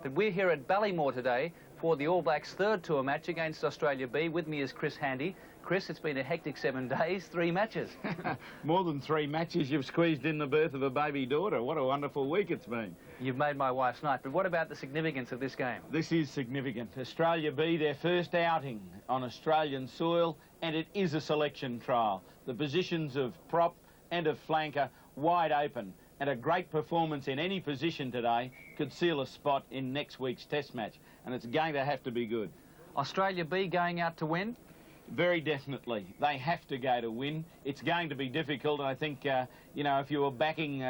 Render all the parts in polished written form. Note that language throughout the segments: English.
But we're here at Ballymore today for the All Blacks' third tour match against Australia B. With me is Chris Handy. Chris, it's been a hectic 7 days, 3 matches. More than 3 matches. You've squeezed in the birth of a baby daughter. What a wonderful week it's been. You've made my wife's night, but what about the significance of this game? This is significant. Australia B, their first outing on Australian soil, and it is a selection trial. The positions of prop and of flanker wide open, and a great performance in any position today could seal a spot in next week's test match, and it's going to have to be good. Australia B going out to win? Very definitely. They have to go to win. It's going to be difficult. I think, you know, if you were backing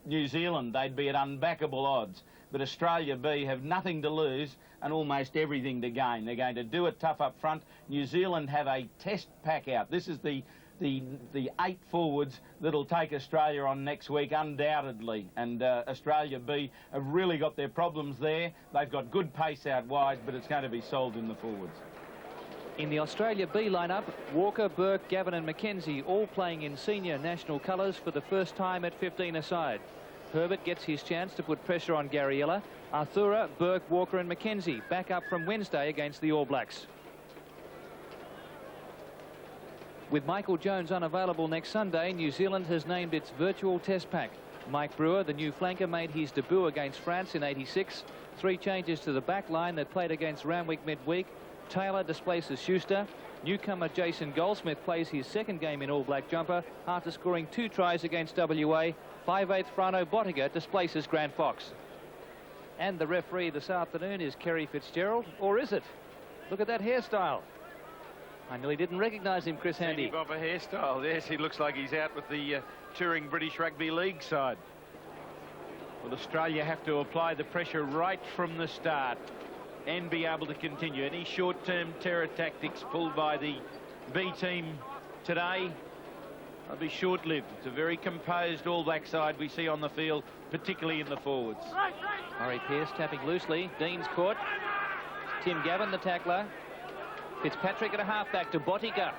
New Zealand, they'd be at unbackable odds. But Australia B have nothing to lose and almost everything to gain. They're going to do it tough up front. New Zealand have a test pack out. This is the 8 forwards that'll take Australia on next week, undoubtedly. And Australia B have really got their problems there. They've got good pace out wide, but it's going to be solved in the forwards. In the Australia B lineup, Walker, Burke, Gavin and McKenzie all playing in senior national colours for the first time at 15 aside. Herbert gets his chance to put pressure on Garriella. Arthura, Burke, Walker and McKenzie back up from Wednesday against the All Blacks. With Michael Jones unavailable next Sunday, New Zealand has named its virtual test pack. Mike Brewer, the new flanker, made his debut against France in '86. 3 changes to the back line that played against Randwick midweek. Taylor displaces Schuster. Newcomer Jason Goldsmith plays his second game in All Black jumper after scoring 2 tries against WA. 5/8 Frano Bottiga displaces Grant Fox. And the referee this afternoon is Kerry Fitzgerald, or is it? Look at that hairstyle. I nearly didn't recognise him, Chris Handy. Bobber hairstyle, yes, he looks like he's out with the touring British Rugby League side. Well, Australia have to apply the pressure right from the start and be able to continue. Any short-term terror tactics pulled by the B team today will be short-lived. It's a very composed All Black side we see on the field, particularly in the forwards. Murray Pearce tapping loosely. Dean's caught. Tim Gavin, the tackler. Fitzpatrick at a halfback to Bottiga.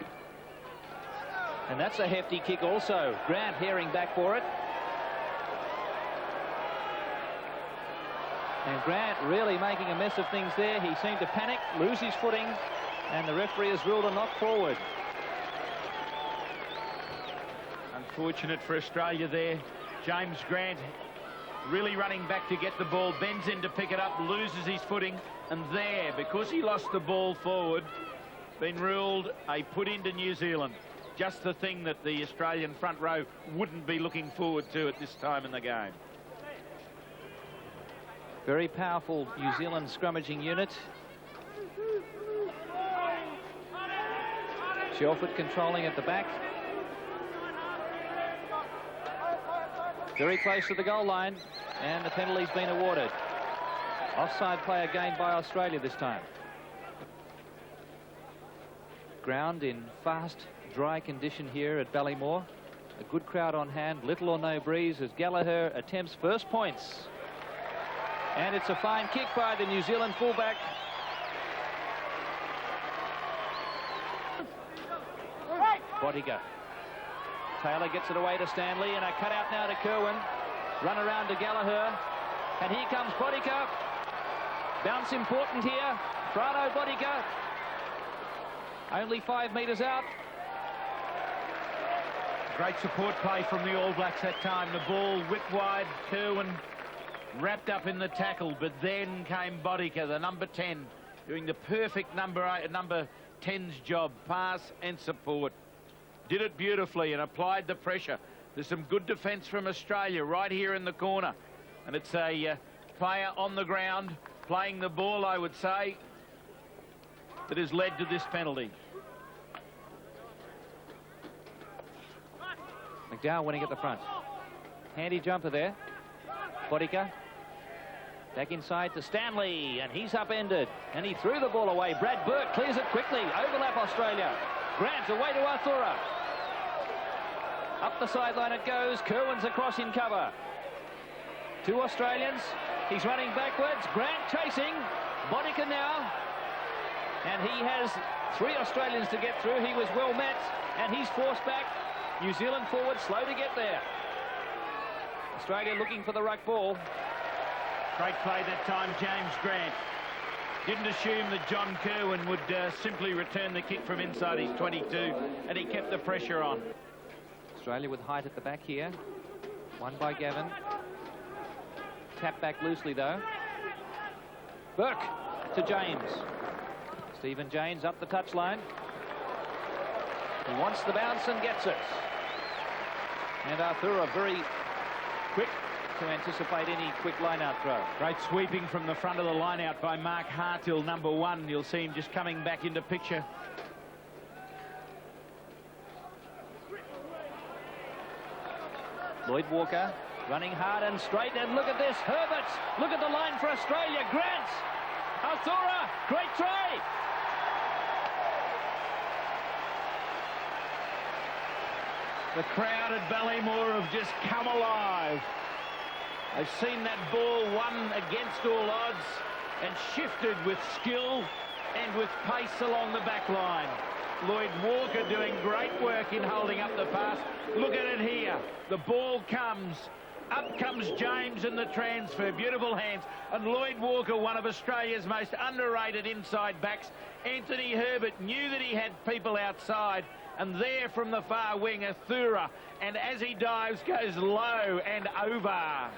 And that's a hefty kick also. Grant herring back for it. And Grant really making a mess of things there. He seemed to panic, lose his footing, and the referee has ruled a knock forward. Unfortunate for Australia there. James Grant really running back to get the ball, bends in to pick it up, loses his footing, and there, because he lost the ball forward, been ruled a put into New Zealand. Just the thing that the Australian front row wouldn't be looking forward to at this time in the game. Very powerful New Zealand scrummaging unit. Shelford controlling at the back. Very close to the goal line, and the penalty's been awarded. Offside player gained by Australia this time. Ground in fast, dry condition here at Ballymore. A good crowd on hand, little or no breeze as Gallagher attempts first points. And it's a fine kick by the New Zealand fullback. Bottiga. Taylor gets it away to Stanley, and a cutout now to Kerwin. Run around to Gallagher. And here comes Bottiga. Bounce important here. Frano Bottiga. Only 5 metres out. Great support play from the All Blacks that time. The ball whipped wide. Kerwin wrapped up in the tackle, but then came Bottiga, the number 10, doing the perfect number 10's job, pass and support. Did it beautifully and applied the pressure. There's some good defence from Australia right here in the corner. And it's a player on the ground playing the ball, I would say, that has led to this penalty. McDowell winning at the front. Handy jumper there. Bottiga. Back inside to Stanley, and he's upended. And he threw the ball away. Brad Burke clears it quickly. Overlap Australia. Grant away to Arthura. Up the sideline it goes. Kerwin's across in cover. 2 Australians. He's running backwards. Grant chasing. Bottiga now. And he has 3 Australians to get through. He was well met, and he's forced back. New Zealand forward slow to get there. Australia looking for the ruck ball. Great play that time, James Grant. Didn't assume that John Kerwin would simply return the kick from inside his 22, and he kept the pressure on. Australia with height at the back here. Won by Gavin. Tap back loosely, though. Burke to James. Stephen James up the touchline. He wants the bounce and gets it. And Arthur very quick to anticipate any quick line-out throw. Great sweeping from the front of the line-out by Mark Hartill, number 1. You'll see him just coming back into picture. Lloyd Walker running hard and straight, and look at this, Herbert, look at the line for Australia, Grant, Arthur, great try. The crowd at Ballymore have just come alive. They've seen that ball won against all odds and shifted with skill and with pace along the back line. Lloyd Walker doing great work in holding up the pass. Look at it here. The ball comes. Up comes James in the transfer. Beautiful hands. And Lloyd Walker, one of Australia's most underrated inside backs. Anthony Herbert knew that he had people outside. And there from the far wing, Athura. And as he dives, goes low and over.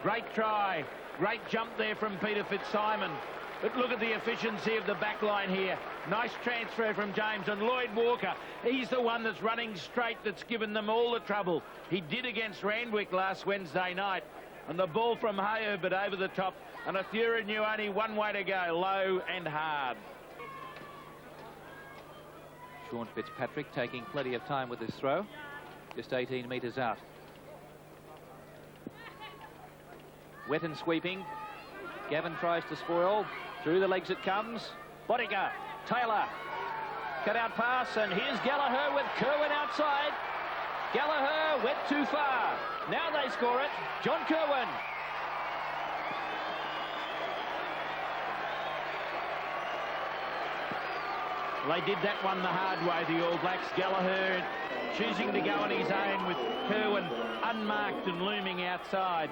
Great try. Great jump there from Peter Fitzsimon. But look at the efficiency of the back line here. Nice transfer from James. And Lloyd Walker, he's the one that's running straight that's given them all the trouble. He did against Randwick last Wednesday night. And the ball from Herbert over the top. And Athura knew only one way to go, low and hard. Sean Fitzpatrick taking plenty of time with this throw. Just 18 metres out. Wet and sweeping. Gavin tries to spoil. Through the legs it comes. Bodica, Taylor. Cut out pass, and here's Gallagher with Kerwin outside. Gallagher went too far. Now they score it. John Kerwin. They did that one the hard way, the All Blacks. Gallagher choosing to go on his own with Kerwin unmarked and looming outside.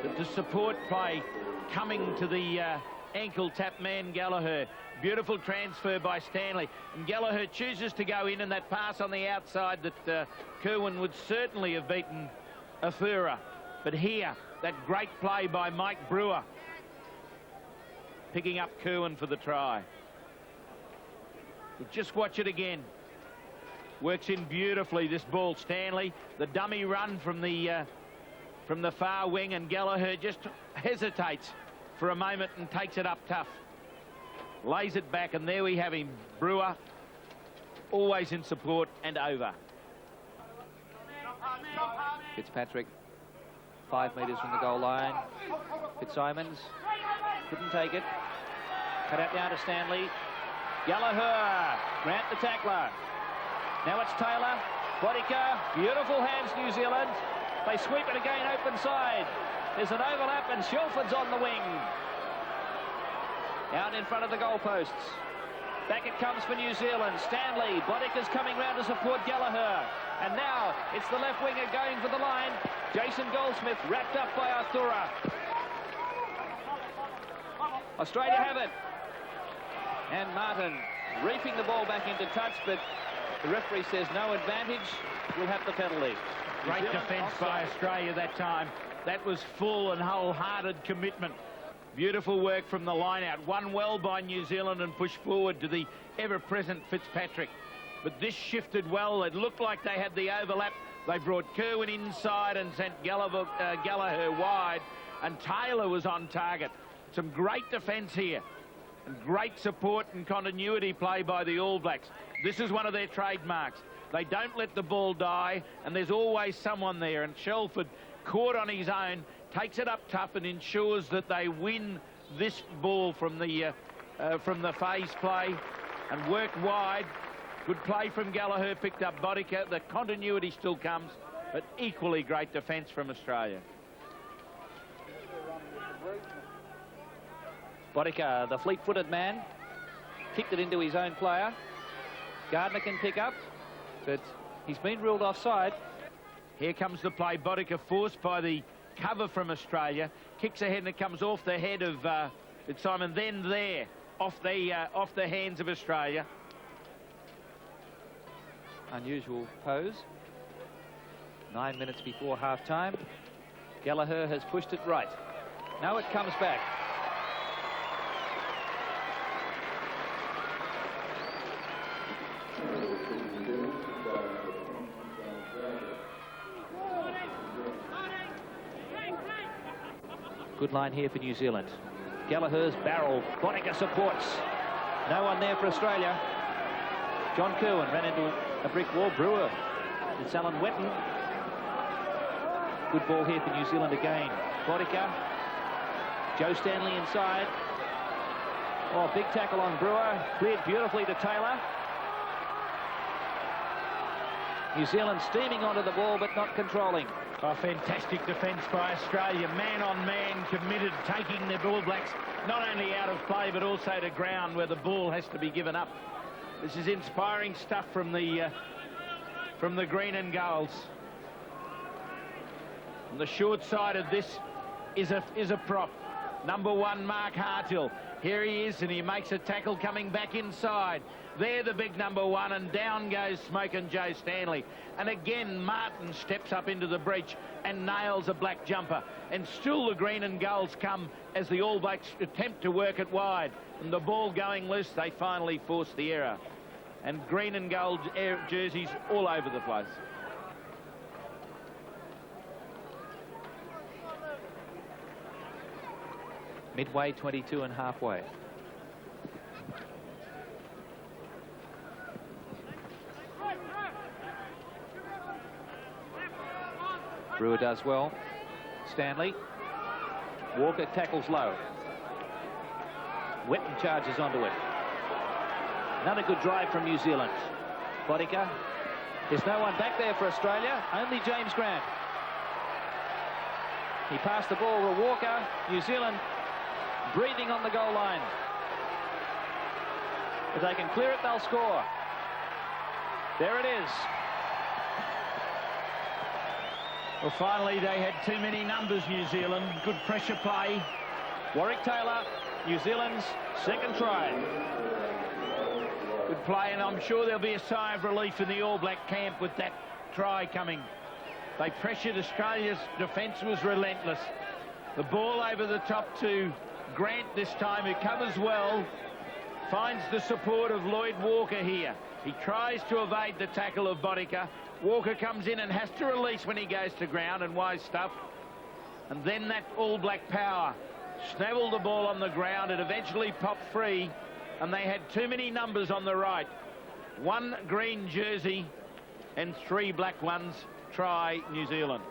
But the support play coming to the ankle tap man Gallagher. Beautiful transfer by Stanley. And Gallagher chooses to go in, and that pass on the outside that Kerwin would certainly have beaten Athura. But here, that great play by Mike Brewer. Picking up Kerwin for the try. Just watch it again. Works in beautifully, this ball. Stanley, the dummy run from the far wing, and Gallagher just hesitates for a moment and takes it up tough. Lays it back, and there we have him. Brewer, always in support and over. Fitzpatrick, 5 metres from the goal line. Fitzsimons couldn't take it. Cut out down to Stanley. Gallagher, Grant the tackler. Now it's Taylor, Bodica, beautiful hands New Zealand. They sweep it again open side. There's an overlap and Shelford's on the wing. Out in front of the goalposts. Back it comes for New Zealand. Stanley, Bodica's coming round to support Gallagher. And now it's the left winger going for the line. Jason Goldsmith wrapped up by Arthura. Australia have it. And Martin reefing the ball back into touch, but the referee says no advantage. We'll have the penalty. Great defence by Australia that time. That was full and wholehearted commitment. Beautiful work from the line-out. Won well by New Zealand and pushed forward to the ever-present Fitzpatrick. But this shifted well. It looked like they had the overlap. They brought Kerwin inside and sent Gallagher wide. And Taylor was on target. Some great defence here. Great support and continuity play by the All Blacks. This is one of their trademarks. They don't let the ball die, and there's always someone there. And Shelford, caught on his own, takes it up tough and ensures that they win this ball from the phase play and work wide. Good play from Gallagher, picked up Bodica. The continuity still comes, but equally great defence from Australia. Bodica, the fleet-footed man, kicked it into his own player. Gardner can pick up, but he's been ruled offside. Here comes the play. Bodica forced by the cover from Australia. Kicks ahead and it comes off the head of Simon, then there, off the hands of Australia. Unusual pose. 9 minutes before half-time. Gallagher has pushed it right. Now it comes back. Good line here for New Zealand. Gallagher's barrel. Boddicker supports. No one there for Australia. John Kirwan ran into a brick wall. Brewer. It's Alan Wetton. Good ball here for New Zealand again. Boddicker. Joe Stanley inside. Oh, big tackle on Brewer. Cleared beautifully to Taylor. New Zealand steaming onto the ball but not controlling. A fantastic defence by Australia, man on man, committed, taking the All Blacks not only out of play but also to ground where the ball has to be given up. This is inspiring stuff from the green and golds. On the short side of this is a prop. Number 1, Mark Hartill. Here he is, and he makes a tackle coming back inside. There, the big number 1, and down goes Smokin' Joe Stanley. And again, Martin steps up into the breach and nails a black jumper. And still the green and golds come as the All Blacks attempt to work it wide. And the ball going loose, they finally force the error. And green and gold jerseys all over the place. Midway, 22 and halfway. Brewer does well. Stanley. Walker tackles low. Wetton charges onto it. Another good drive from New Zealand. Boddicker. There's no one back there for Australia. Only James Grant. He passed the ball to Walker. New Zealand breathing on the goal line. If they can clear it, they'll score. There it is. Well, finally, they had too many numbers, New Zealand. Good pressure play. Warwick Taylor, New Zealand's second try. Good play, and I'm sure there'll be a sigh of relief in the All Black camp with that try coming. They pressured Australia's defence was relentless. The ball over the top to Grant this time, who covers well, finds the support of Lloyd Walker here. He tries to evade the tackle of Boddicker. Walker comes in and has to release when he goes to ground, and wise stuff. And then that All Black power snavelled the ball on the ground. It eventually popped free, and they had too many numbers on the right. 1 green jersey and 3 black ones. Try New Zealand.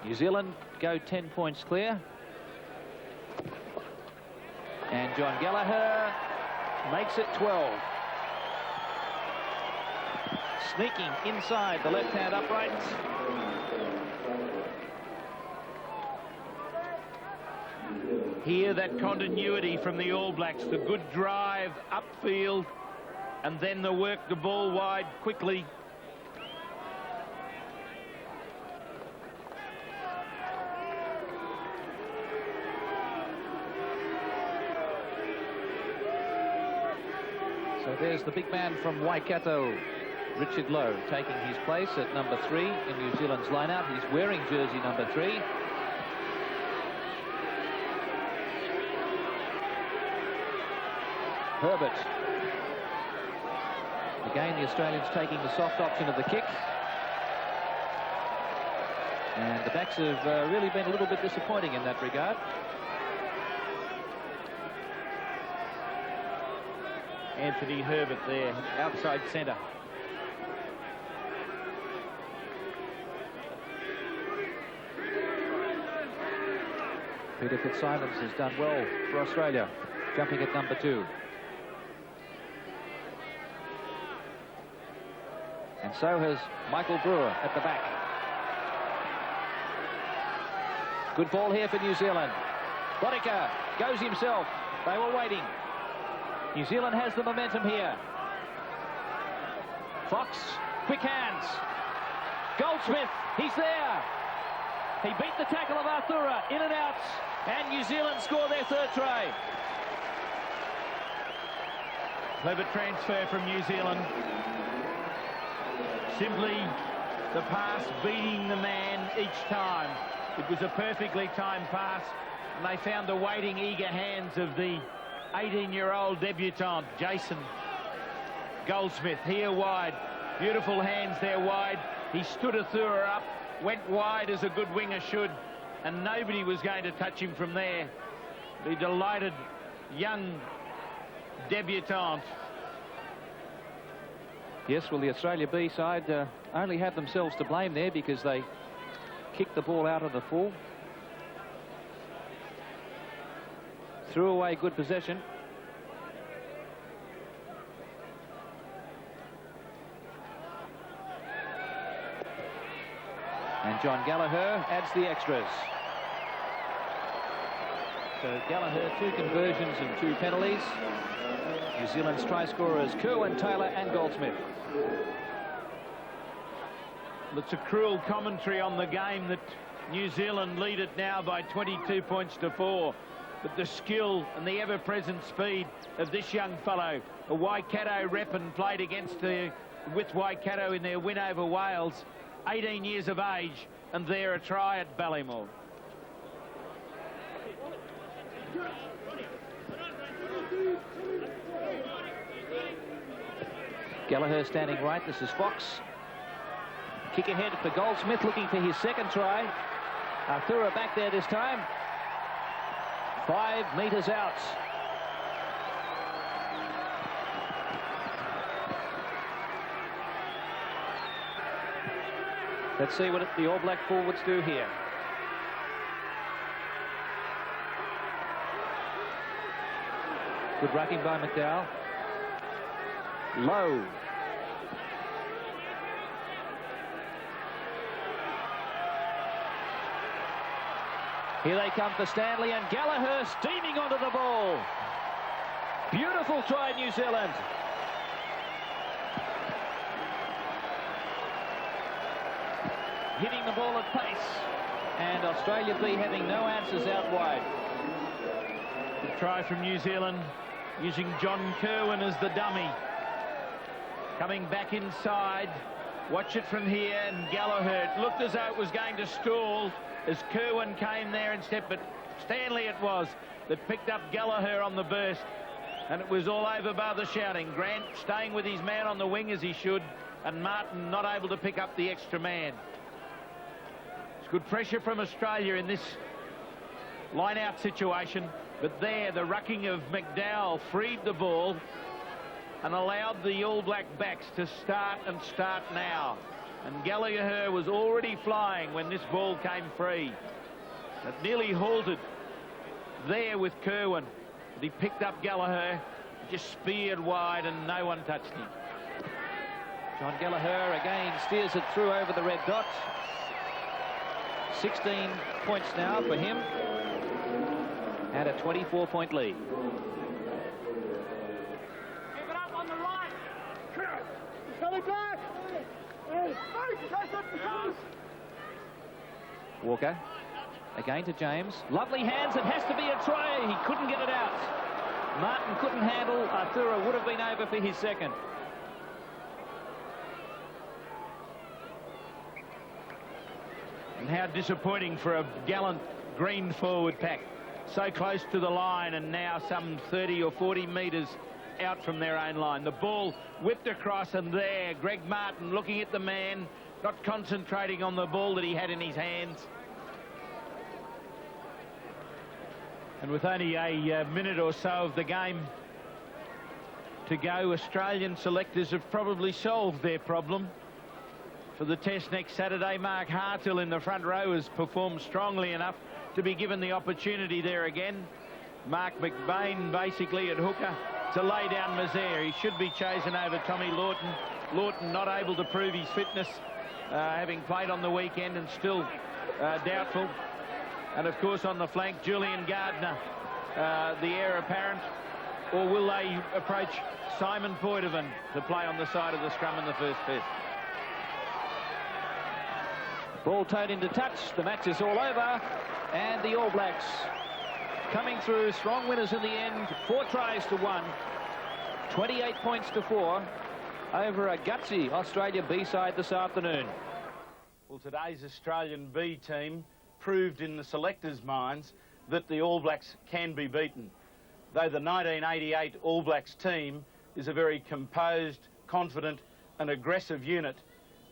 New Zealand go 10 points clear. And John Gallagher makes it 12. Sneaking inside the left-hand upright. Here, that continuity from the All Blacks, the good drive upfield, and then the work the ball wide quickly. So there's the big man from Waikato, Richard Lowe, taking his place at number 3 in New Zealand's lineup. He's wearing jersey number 3. Herbert. Again, the Australians taking the soft option of the kick. And the backs have really been a little bit disappointing in that regard. Anthony Herbert there, outside centre. Peter Fitzsimons has done well for Australia, jumping at number 2. And so has Michael Brewer at the back. Good ball here for New Zealand. Boddicker goes himself. They were waiting. New Zealand has the momentum here. Fox Quick hands. Goldsmith, he's there. He beat the tackle of Arthura, in and out, and New Zealand score their third try. Clever transfer from New Zealand. Simply the pass beating the man each time. It was a perfectly timed pass, and they found the waiting, eager hands of the 18-year-old debutant, Jason Goldsmith, here wide. Beautiful hands there wide. He stood Arthura up, went wide as a good winger should, and nobody was going to touch him from there. The delighted young debutant. Yes, well, the Australia B side only have themselves to blame there because they kicked the ball out of the full. Threw away good possession. And John Gallagher adds the extras. So Gallagher, 2 conversions and 2 penalties. New Zealand's try scorers Kerwin, Taylor and Goldsmith. It's a cruel commentary on the game that New Zealand lead it now by 22 points to 4. But the skill and the ever-present speed of this young fellow, a Waikato rep and played with Waikato in their win over Wales, 18 years of age, and there a try at Ballymore. Gallagher standing right. This is Fox. Kick ahead for Goldsmith, looking for his second try. Arthura back there this time. 5 metres out. Let's see what the All Black forwards do here. Good rucking by McDowell. Low. Here they come for Stanley, and Gallagher steaming onto the ball. Beautiful try, New Zealand. Hitting the ball at pace, and Australia B having no answers out wide. Good try from New Zealand, using John Kerwin as the dummy. Coming back inside. Watch it from here, and Gallagher, it looked as though it was going to stall as Kerwin came there instead, but Stanley it was that picked up Gallagher on the burst, and it was all over bar the shouting. Grant staying with his man on the wing as he should, and Martin not able to pick up the extra man. It's good pressure from Australia in this line-out situation, but there the rucking of McDowell freed the ball and allowed the All Black backs to start now. And Gallagher was already flying when this ball came free. It nearly halted there with Kerwin. But he picked up Gallagher, just speared wide, and no one touched him. John Gallagher again steers it through over the red dot. 16 points now for him, and a 24-point lead. Keep it up on the right. He's coming back. Walker again to James. Lovely hands. It has to be a try. He couldn't get it out. Martin couldn't handle. Arthura would have been over for his second. And how disappointing for a gallant green forward pack. So close to the line, and now some 30 or 40 metres out from their own line. The ball whipped across, and there Greg Martin looking at the man, not concentrating on the ball that he had in his hands. And with only a minute or so of the game to go, Australian selectors have probably solved their problem. For the test next Saturday, Mark Hartill in the front row has performed strongly enough to be given the opportunity there again. Mark McBain basically at hooker to lay down Mazaire. He should be chosen over Tommy Lawton. Lawton not able to prove his fitness, having played on the weekend and still doubtful. And of course on the flank, Julian Gardner, the heir apparent. Or will they approach Simon Poitevin to play on the side of the scrum in the first test? Ball towed into touch. The match is all over. And the All Blacks coming through. Strong winners in the end. 4 tries to 1. 28 points to 4 over a gutsy Australia B side this afternoon. Well, today's Australian B team proved in the selectors' minds that the All Blacks can be beaten. Though the 1988 All Blacks team is a very composed, confident and aggressive unit,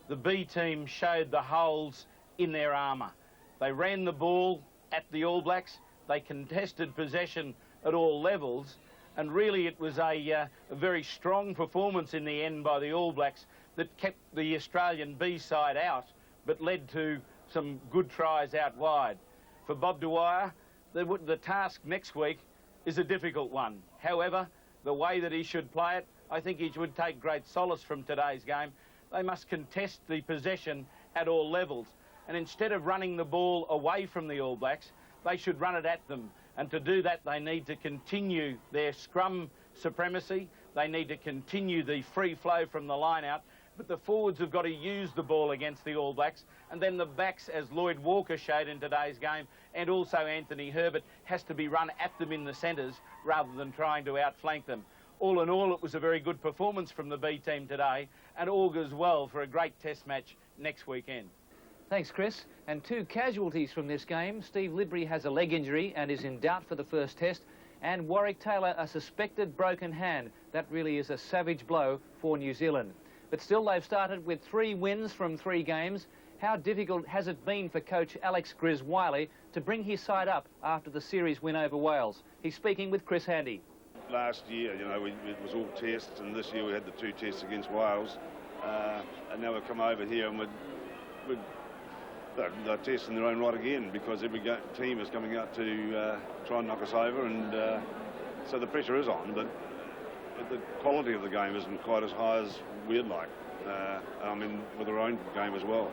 the B team showed the holes in their armour. They ran the ball at the All Blacks, they contested possession at all levels, and really it was a very strong performance in the end by the All Blacks that kept the Australian B side out, but led to some good tries out wide. For Bob Dwyer, the task next week is a difficult one. However, the way that he should play it, I think he would take great solace from today's game. They must contest the possession at all levels. And instead of running the ball away from the All Blacks, they should run it at them. And to do that, they need to continue their scrum supremacy. They need to continue the free flow from the line out. But the forwards have got to use the ball against the All Blacks. And then the backs, as Lloyd Walker showed in today's game, and also Anthony Herbert, has to be run at them in the centres rather than trying to outflank them. All in all, it was a very good performance from the B team today and augurs well for a great test match next weekend. Thanks, Chris. And 2 casualties from this game. Steve Libri has a leg injury and is in doubt for the first test. And Warwick Taylor, a suspected broken hand. That really is a savage blow for New Zealand. But still, they've started with 3 wins from 3 games. How difficult has it been for coach Alex Grizz-Wiley to bring his side up after the series win over Wales? He's speaking with Chris Handy. Last year, you know, it was all tests, and this year we had the 2 tests against Wales. And now we've come over here and they're testing their own right again, because every team is coming out to try and knock us over, and so the pressure is on, but the quality of the game isn't quite as high as we'd like. I mean, with our own game as well.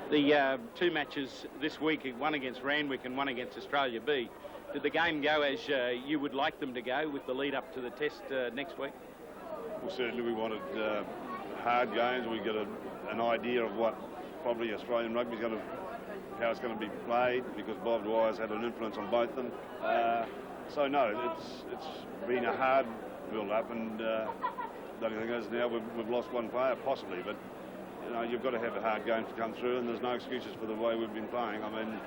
The 2 matches this week, one against Randwick and one against Australia B, did the game go as you would like them to go with the lead up to the test next week? Well, certainly we wanted hard games. We got an idea of what probably Australian rugby is how it's going to be played, because Bob Dwyer's had an influence on both of them. So no, it's been a hard build-up, and the only thing is now we've lost 1 player possibly, but you know, you've got to have a hard game to come through, and there's no excuses for the way we've been playing. I mean,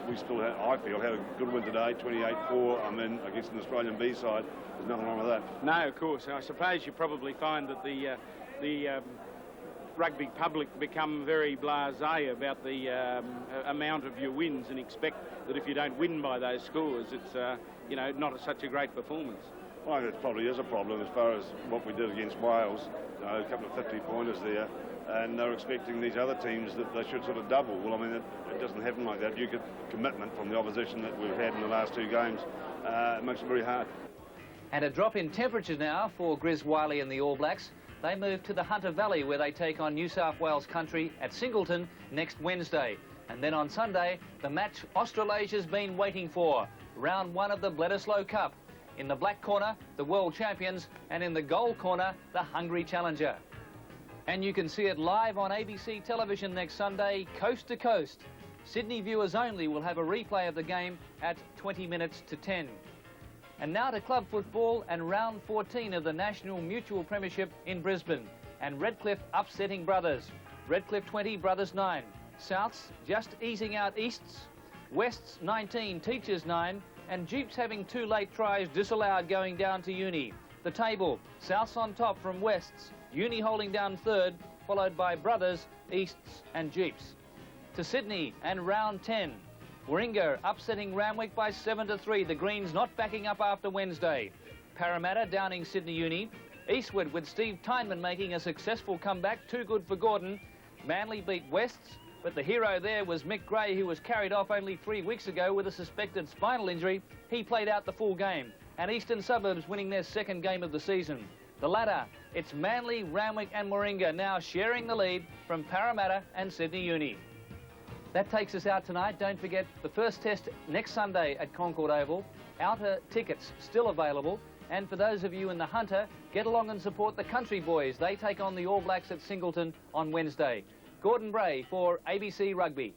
we still have, I feel, had a good win today, 28-4. I mean, against an Australian B side, there's nothing wrong with that. No, of course. I suppose you probably find that the rugby public become very blasé about the amount of your wins, and expect that if you don't win by those scores, it's you know, not such a great performance. Well, it probably is a problem as far as what we did against Wales. You know, a couple of 50-pointers there, and they're expecting these other teams that they should sort of double. Well, I mean, it doesn't happen like that. You get commitment from the opposition that we've had in the last 2 games. It makes it very hard. And a drop in temperatures now for Grizz-Wiley and the All Blacks. They move to the Hunter Valley, where they take on New South Wales country at Singleton next Wednesday. And then on Sunday, the match Australasia's been waiting for, round 1 of the Bledisloe Cup. In the black corner, the world champions, and in the gold corner, the hungry challenger. And you can see it live on ABC television next Sunday, coast to coast. Sydney viewers only will have a replay of the game at 20 minutes to 10. And now to club football and round 14 of the National Mutual Premiership in Brisbane. And Redcliffe upsetting Brothers. Redcliffe 20, Brothers 9. Souths just easing out Easts. Wests 19, Teachers 9. And Jeeps having 2 late tries disallowed going down to Uni. The table, Souths on top from Wests, Uni holding down 3rd, followed by Brothers, Easts and Jeeps. To Sydney and round 10. Warringah upsetting Randwick by 7-3. The Greens not backing up after Wednesday. Parramatta downing Sydney Uni. Eastwood with Steve Tyneman making a successful comeback, too good for Gordon. Manly beat Wests, but the hero there was Mick Gray, who was carried off only 3 weeks ago with a suspected spinal injury. He played out the full game. And Eastern Suburbs winning their 2nd game of the season. The ladder, it's Manly, Randwick and Warringah now sharing the lead from Parramatta and Sydney Uni. That takes us out tonight. Don't forget the first test next Sunday at Concord Oval. Outer tickets still available. And for those of you in the Hunter, get along and support the Country Boys. They take on the All Blacks at Singleton on Wednesday. Gordon Bray for ABC Rugby.